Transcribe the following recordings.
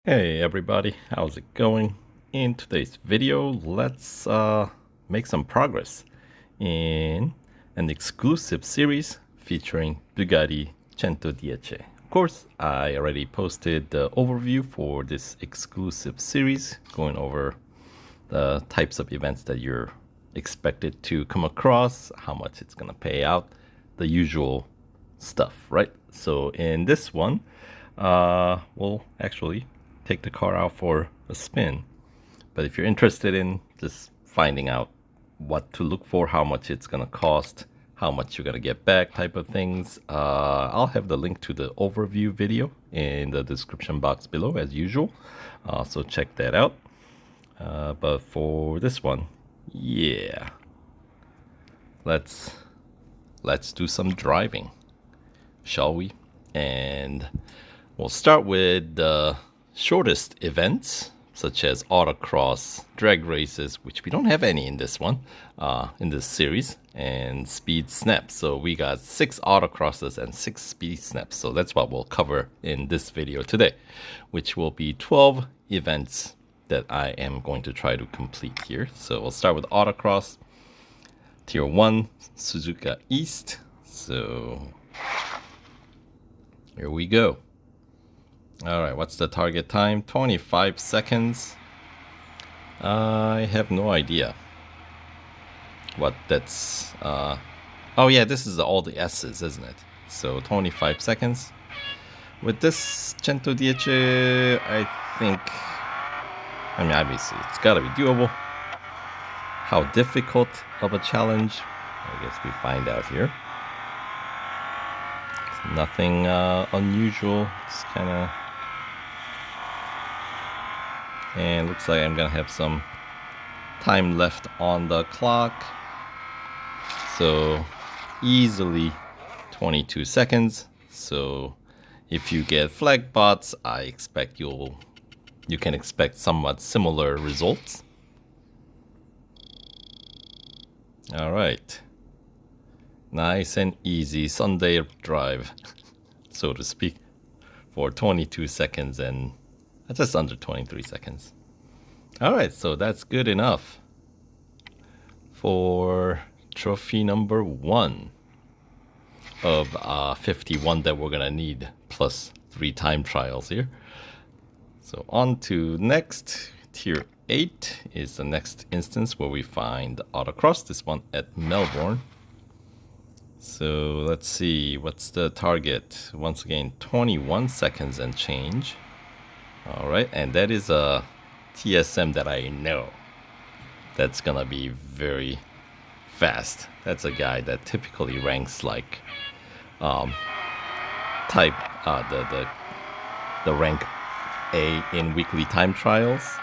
Hey everybody, how's it going? In today's video, let's make some progress in an exclusive series featuring Bugatti Centodieci. Of course, I already posted the overview for this exclusive series, going over the types of events that you're expected to come across, how much it's gonna pay out, the usual stuff, right? So in this one, we'll actually take the car out for a spin. But if you're interested in just finding out what to look for, how much it's gonna cost, how much you're gonna get back type of things, I'll have the link to the overview video in the description box below as usual. So check that out. But for this one, yeah, let's do some driving, shall we? And we'll start with the shortest events, such as autocross, drag races, which we don't have any in this one, in this series, and speed snaps. So we got 6 autocrosses and 6 speed snaps. So that's what we'll cover in this video today, which will be 12 events that I am going to try to complete here. So we'll start with autocross, tier 1, Suzuka East. So here we go. All right, what's the target time? 25 seconds. I have no idea what that's. Oh yeah, this is all the S's, isn't it? So 25 seconds. With this Centodieci, I think. I mean, obviously, it's gotta be doable. How difficult of a challenge? I guess we find out here. It's nothing unusual. It's kind of. And looks like I'm gonna have some time left on the clock. So easily 22 seconds. So if you get flag bots, I expect you can expect somewhat similar results. All right. Nice and easy Sunday drive, so to speak, for 22 seconds and just under 23 seconds. All right, so that's good enough for trophy number 1 of 51 that we're gonna need, plus 3 time trials here. So on to next, tier 8 is the next instance where we find autocross, this one at Melbourne. So let's see, what's the target? Once again, 21 seconds and change. All right, and that is a TSM that I know that's gonna be very fast. That's a guy that typically ranks like the rank A in weekly time trials.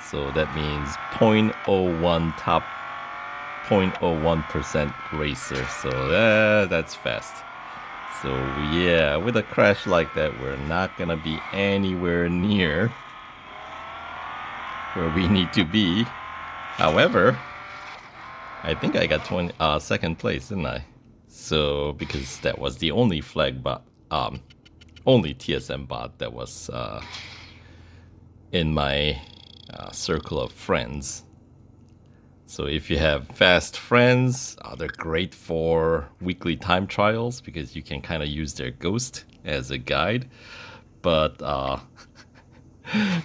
So that means 0.01 top 0.01% racer. So that's fast. So yeah, with a crash like that, we're not gonna be anywhere near where we need to be. However, I think I got 2nd place, didn't I? So because that was the only flag bot, only TSM bot that was in my circle of friends. So if you have fast friends, they're great for weekly time trials because you can kind of use their ghost as a guide. But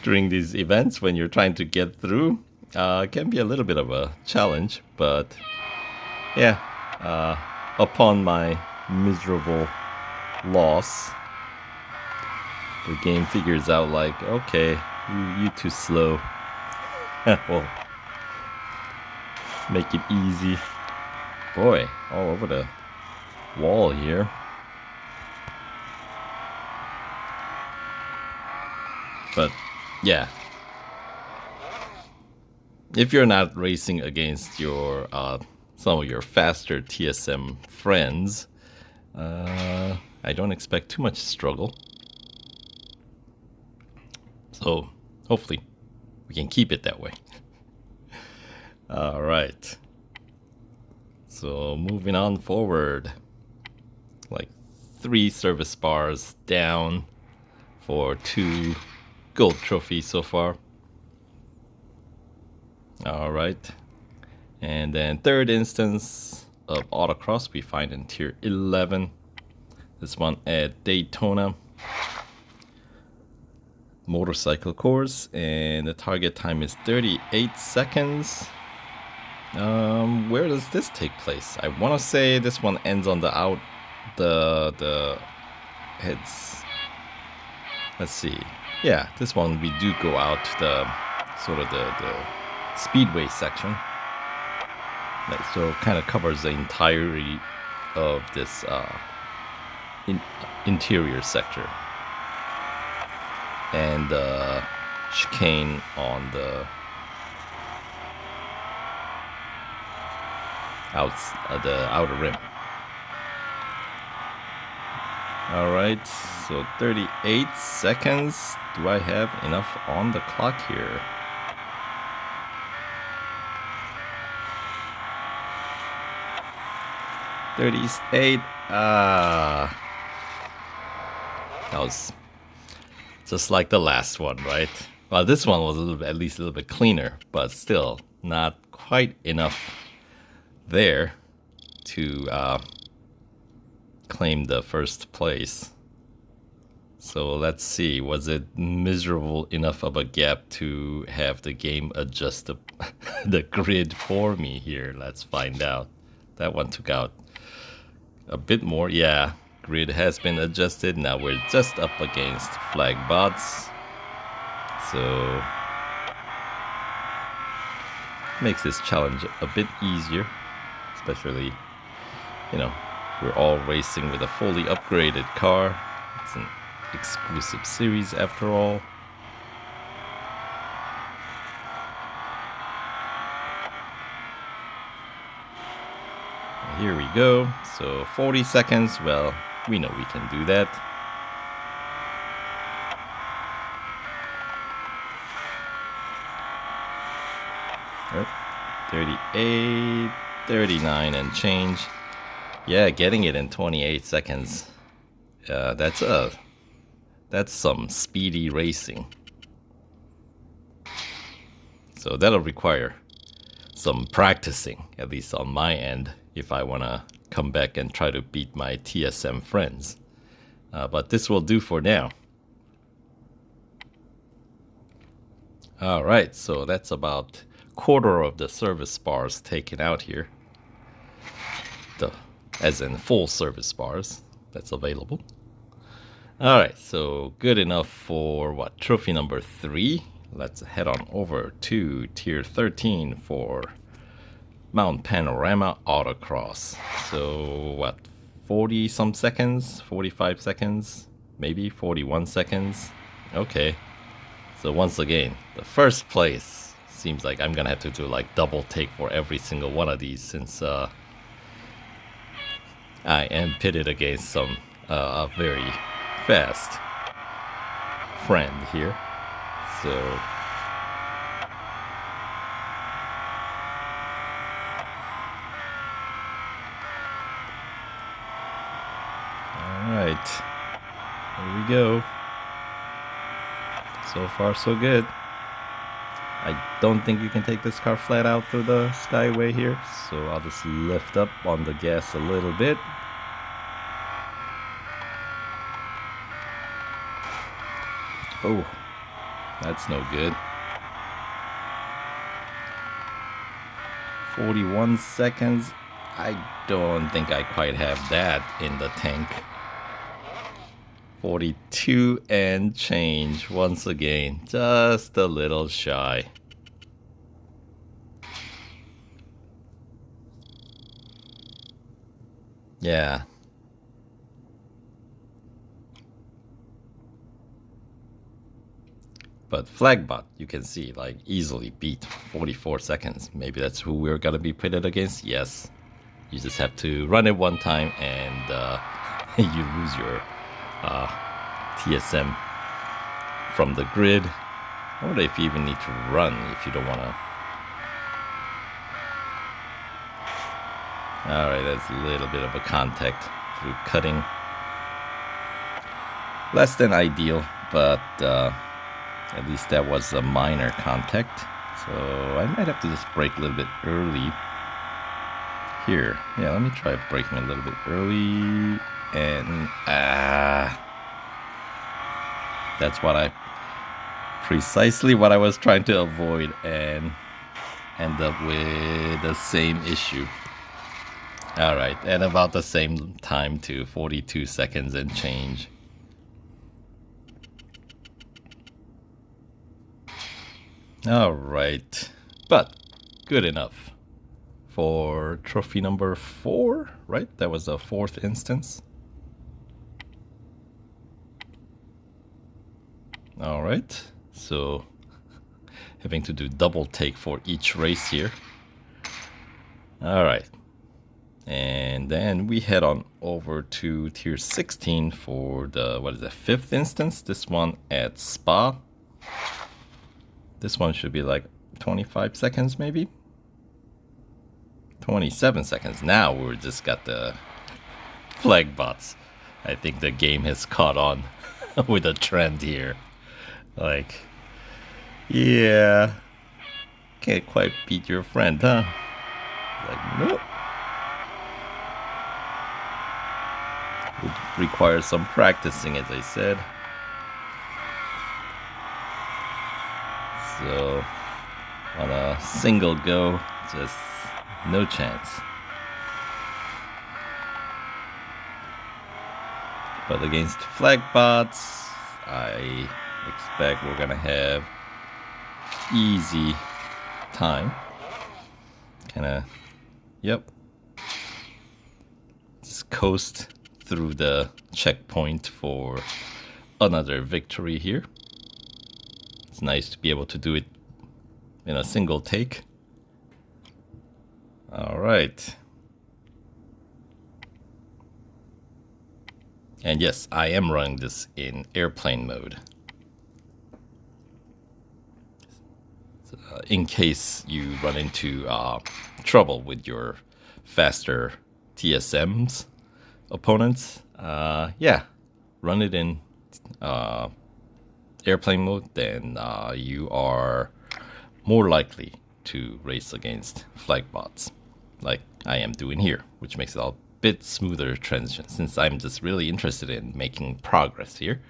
during these events, when you're trying to get through, it can be a little bit of a challenge. But yeah, upon my miserable loss, the game figures out like, okay, you too slow. Well, make it easy. Boy, all over the wall here. But yeah, if you're not racing against your some of your faster TSM friends, I don't expect too much struggle. So hopefully we can keep it that way. All right. So moving on forward, like 3 service bars down for 2 gold trophy so far. All right. And then third instance of Autocross we find in Tier 11. This one at Daytona. Motorcycle course, and the target time is 38 seconds. Where does this take place? I want to say this one ends on the heads. Let's see. Yeah, this one we do go out to the sort of the speedway section. So it kind of covers the entirety of this interior sector. And chicane on the outer rim. All right, so 38 seconds. Do I have enough on the clock here? $38. That was just like the last one, right? Well, this one was at least a little bit cleaner, but still not quite enough there to claim the first place. So let's see, was it miserable enough of a gap to have the game adjust the grid for me here? Let's find out. That one took out a bit more, yeah. Grid has been adjusted. Now we're just up against flag bots. So makes this challenge a bit easier. Especially, you know, we're all racing with a fully upgraded car. It's an exclusive series after all. Here we go. So 40 seconds. Well, we know we can do that. Yep. 38, 39 and change. Yeah, getting it in 28 seconds. That's some speedy racing. So that'll require some practicing, at least on my end, if I want to come back and try to beat my TSM friends. But this will do for now. Alright, so that's about quarter of the service bars taken out here. As in full service bars that's available. Alright, so good enough for what? Trophy number 3. Let's head on over to Tier 13 for Mount Panorama Autocross. So what, 40 some seconds, 45 seconds, maybe 41 seconds. Okay, so once again, the first place seems like I'm gonna have to do like double take for every single one of these, since I am pitted against some a very fast friend here. So alright, here we go. So far so good. I don't think you can take this car flat out through the skyway here, so I'll just lift up on the gas a little bit. Oh, that's no good. 41 seconds. I don't think I quite have that in the tank. 42 and change once again, just a little shy. Yeah. But Flagbot, you can see, like, easily beat 44 seconds. Maybe that's who we're gonna be pitted against. Yes. You just have to run it one time and you lose your TSM from the grid. I wonder if you even need to run if you don't want to. Alright, that's a little bit of a contact through cutting. Less than ideal, but At least that was a minor contact. So I might have to just brake a little bit early here. Yeah, let me try braking a little bit early. And that's precisely what I was trying to avoid, and end up with the same issue. Alright, and about the same time too, 42 seconds and change. Alright, but good enough for trophy number 4, right? That was the 4th instance. Alright, so having to do double take for each race here. Alright, and then we head on over to tier 16 for the, 5th instance? This one at Spa. This one should be like 25 seconds maybe? 27 seconds. Now we're just got the flag bots. I think the game has caught on with a trend here. Like, yeah, can't quite beat your friend, huh? Like, nope. Would require some practicing, as I said. So, on a single go, just no chance. But against flag bots, I expect we're gonna have easy time. Kinda, yep. Just coast through the checkpoint for another victory here. It's nice to be able to do it in a single take. All right. And yes, I am running this in airplane mode. In case you run into trouble with your faster TSM's opponents, yeah, run it in airplane mode, then you are more likely to race against flag bots, like I am doing here, which makes it a bit smoother transition, since I'm just really interested in making progress here.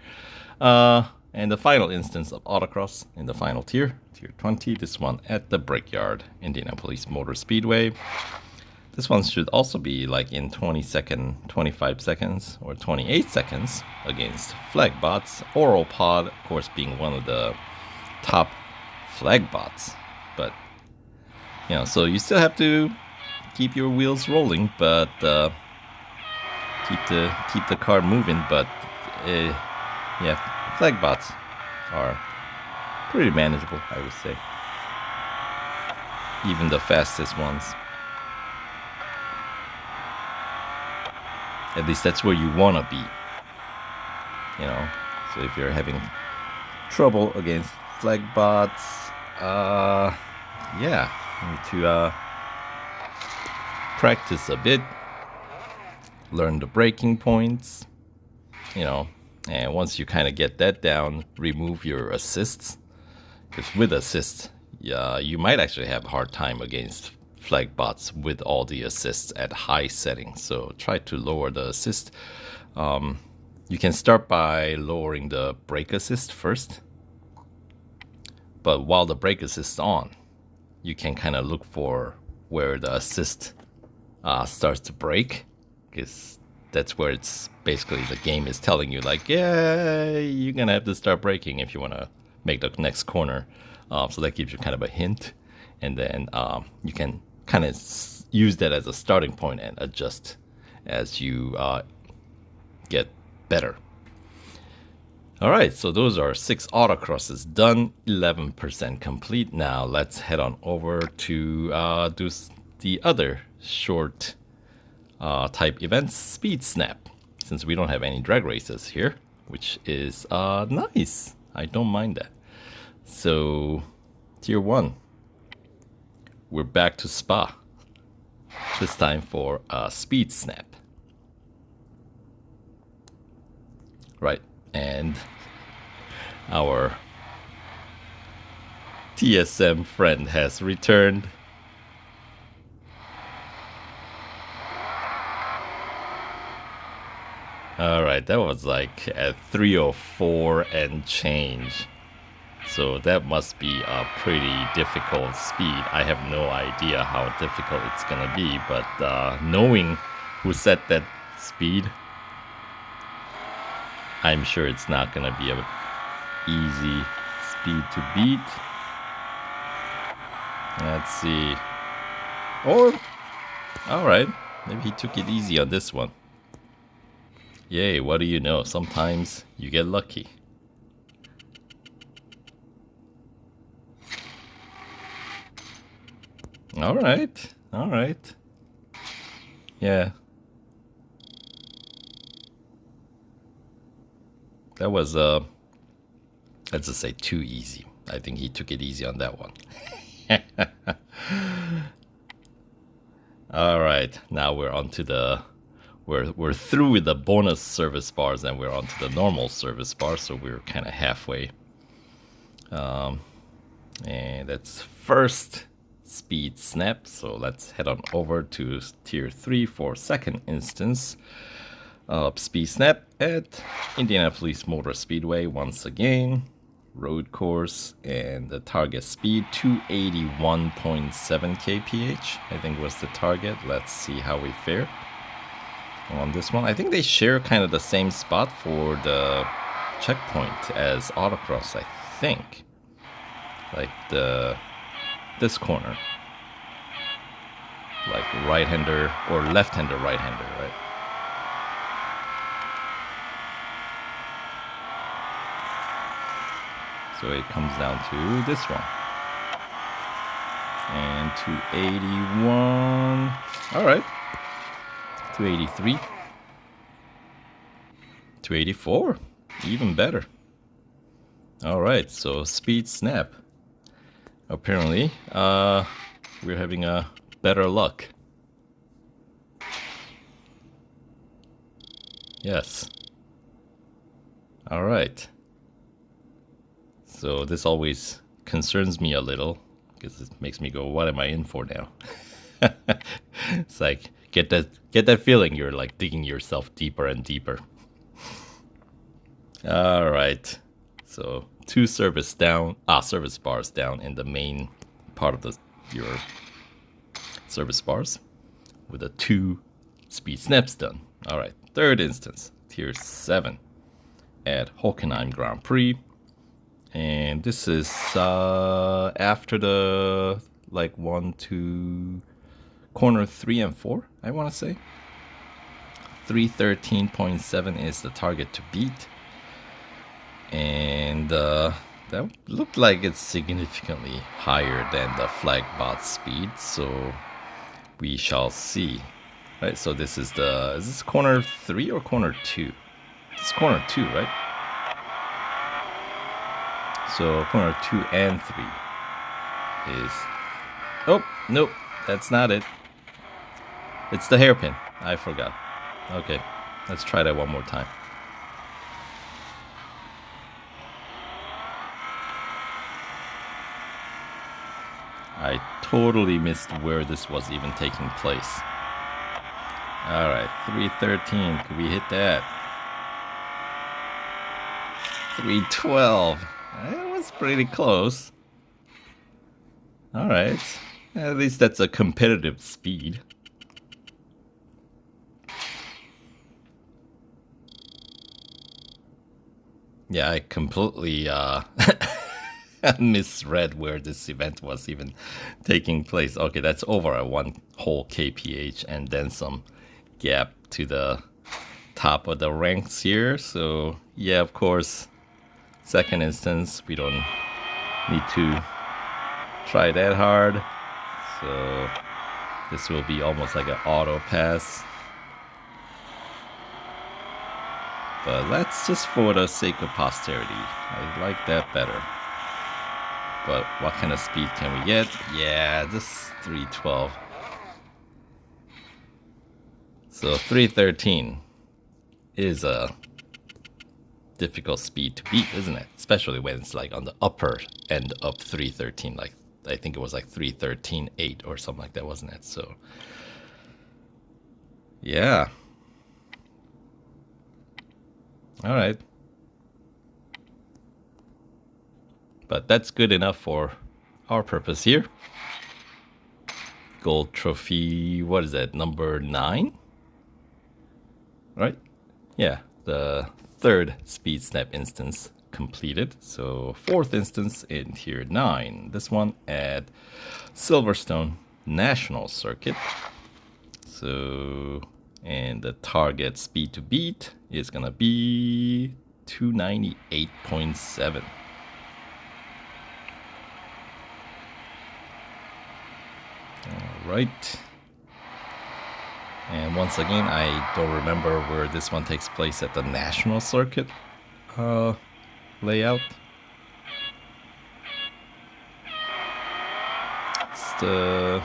And the final instance of Autocross in the final tier, tier 20, this one at the Brickyard, Indianapolis Motor Speedway. This one should also be like in 25 seconds, or 28 seconds against flag bots. Oral Pod, of course, being one of the top flag bots. But, you know, so you still have to keep your wheels rolling, but keep the car moving. But yeah, flag bots are pretty manageable, I would say. Even the fastest ones. At least that's where you want to be. You know, so if you're having trouble against flag bots, yeah, you need to practice a bit, learn the braking points, you know, and once you kind of get that down, remove your assists, because with assists, yeah, you might actually have a hard time against flag bots with all the assists at high settings. So try to lower the assist. You can start by lowering the brake assist first, but while the brake assist is on, you can kind of look for where the assist starts to brake, because that's where it's basically the game is telling you, like, yeah, you're gonna have to start braking if you want to make the next corner. So that gives you kind of a hint, and then you can kind of use that as a starting point and adjust as you get better. All right, so those are 6 autocrosses done, 11% complete. Now let's head on over to do the other short type events, Speed Snap, since we don't have any drag races here, which is nice. I don't mind that. So tier 1, we're back to Spa, this time for Speed Snap. Right, and our TSM friend has returned. Alright, that was like at 304 and change. So that must be a pretty difficult speed. I have no idea how difficult it's gonna be, but knowing who set that speed, I'm sure it's not gonna be an easy speed to beat. Let's see. Or, alright, maybe he took it easy on this one. Yay, what do you know? Sometimes you get lucky. Alright, alright. Yeah. That was, let's just say too easy. I think he took it easy on that one. Alright, now we're on to the... We're through with the bonus service bars and we're on to the normal service bar, so we're kind of halfway. And that's first speed snap, so let's head on over to tier 3 for second instance of speed snap at Indianapolis Motor Speedway once again. Road course, and the target speed 281.7 kph I think was the target. Let's see how we fare on this one. I think they share kind of the same spot for the checkpoint as Autocross, I think. Like this corner. Like right-hander or left-hander, right-hander, right? So it comes down to this one. And 281. Alright. 283. 284. Even better. Alright, so speed snap. Apparently, we're having a better luck. Yes. Alright. So this always concerns me a little, because it makes me go, what am I in for now? It's like, get that feeling you're like digging yourself deeper and deeper. Alright. So 2 service bars down in the main part of your service bars with the 2 speed snaps done. Alright, third instance, tier 7 at Hockenheim Grand Prix. And this is after the like 1, 2, corner 3 and 4, I want to say. 313.7 is the target to beat. And that looked like it's significantly higher than the flag bot speed, so we shall see. Right, so this is is this corner 3 or corner 2? It's corner 2, right? So corner 2 and 3 is... Oh, nope, that's not it. It's the hairpin. I forgot. Okay, let's try that one more time. I totally missed where this was even taking place. Alright, 313. Could we hit that? 312. It was pretty close. Alright. At least that's a competitive speed. Yeah, I completely misread where this event was even taking place. Okay, that's over at 1 whole kph and then some gap to the top of the ranks here. So yeah, of course, second instance, we don't need to try that hard. So this will be almost like an auto pass. But let's just, for the sake of posterity, I like that better. But what kind of speed can we get? Yeah, just 312. So 313 is a difficult speed to beat, isn't it? Especially when it's like on the upper end of 313, like I think it was like 313.8 or something like that, wasn't it? So yeah. All right. But that's good enough for our purpose here. Gold trophy, what is that, number 9? Right? Yeah, the 3rd speed snap instance completed. So 4th instance in tier 9. This one at Silverstone National Circuit. So, and the target speed to beat is gonna be 298.7. All right. And once again, I don't remember where this one takes place at the National Circuit layout. It's the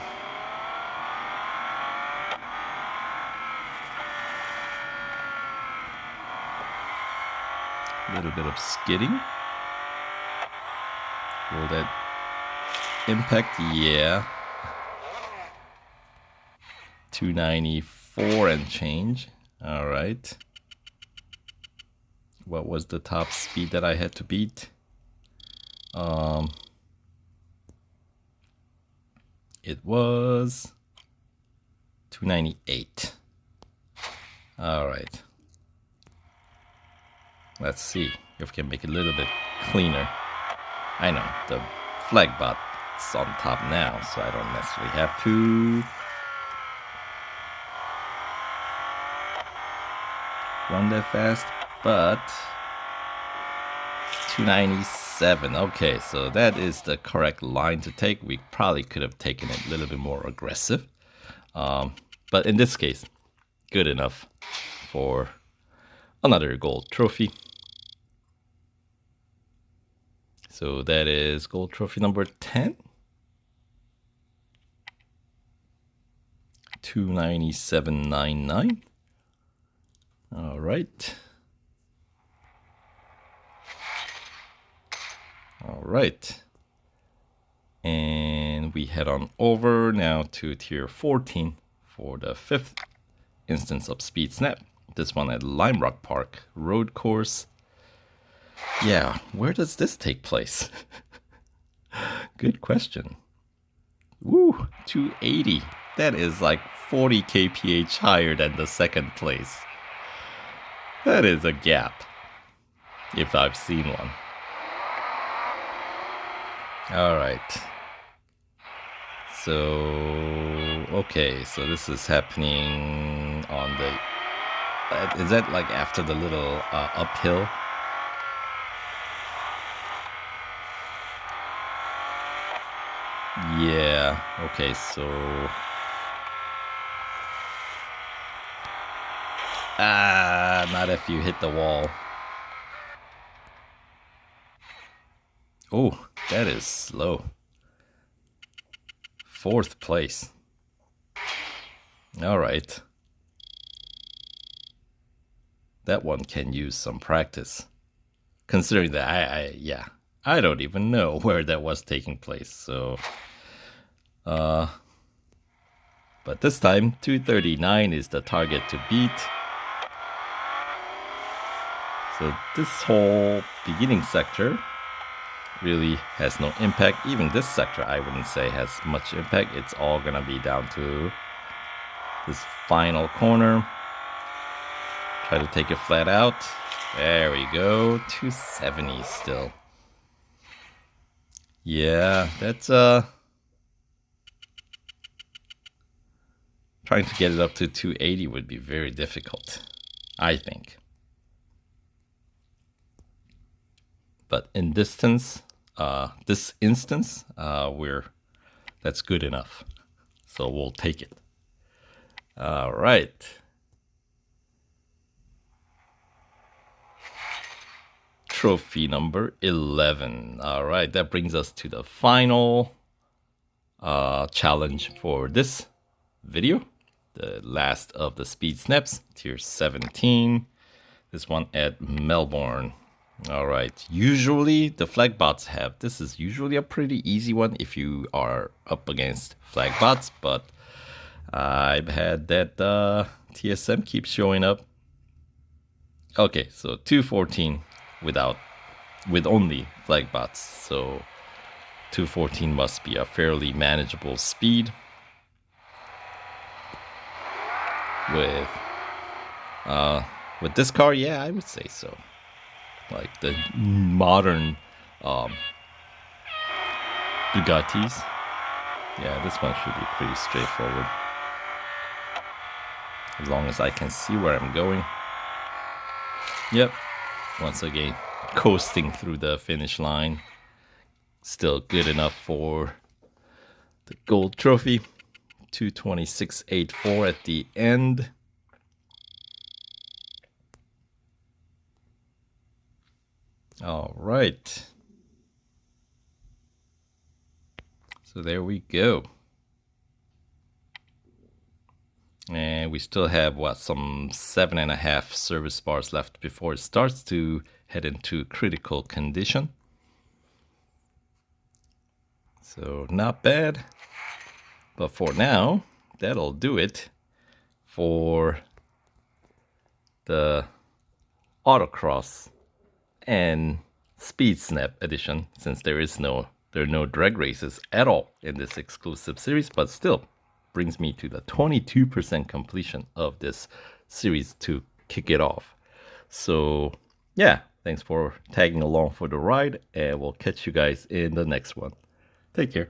little bit of skidding. Will that impact? Yeah. 294 and change. All right. What was the top speed that I had to beat? It was 298. All right. Let's see if we can make it a little bit cleaner. I know the flag bot's on top now, so I don't necessarily have to run that fast, but 297. Okay, so that is the correct line to take. We probably could have taken it a little bit more aggressive, but in this case, good enough for another gold trophy. So that is gold trophy number 10. 297.99. All right. All right. And we head on over now to tier 14 for the 5th instance of Speed Snap. This one at Lime Rock Park Road Course. Yeah, where does this take place? Good question. Woo, 280. That is like 40 kph higher than the 2nd place. That is a gap, if I've seen one. All right. So, okay, so this is happening on the... is that like after the little uphill? Yeah, okay, so... not if you hit the wall. Oh, that is slow. 4th place. All right. That one can use some practice. Considering that I don't even know where that was taking place. So, but this time 239 is the target to beat. So this whole beginning sector really has no impact. Even this sector I wouldn't say has much impact. It's all gonna be down to this final corner. Try to take it flat out. There we go. 270 still. Yeah, that's trying to get it up to 280 would be very difficult, I think. But in this instance, that's good enough. So we'll take it. All right. Trophy number 11. All right, that brings us to the final challenge for this video. The last of the speed snaps, tier 17. This one at Melbourne All right. Usually the flag bots have. This is usually a pretty easy one if you are up against flag bots, but I've had that TSM keep showing up. Okay, so 214 with only flag bots. So 214 must be a fairly manageable speed with this car. Yeah, I would say so. Like the modern Bugattis. Yeah, this one should be pretty straightforward. As long as I can see where I'm going. Yep. Once again, coasting through the finish line. Still good enough for the gold trophy. 226.84 at the end. All right. So there we go. And we still have, what, some 7.5 service bars left before it starts to head into critical condition. So not bad. But for now, that'll do it for the Autocross and Speed Snap edition, since there are no drag races at all in this exclusive series, but still brings me to the 22% completion of this series to kick it off. So yeah, thanks for tagging along for the ride, and we'll catch you guys in the next one. Take care.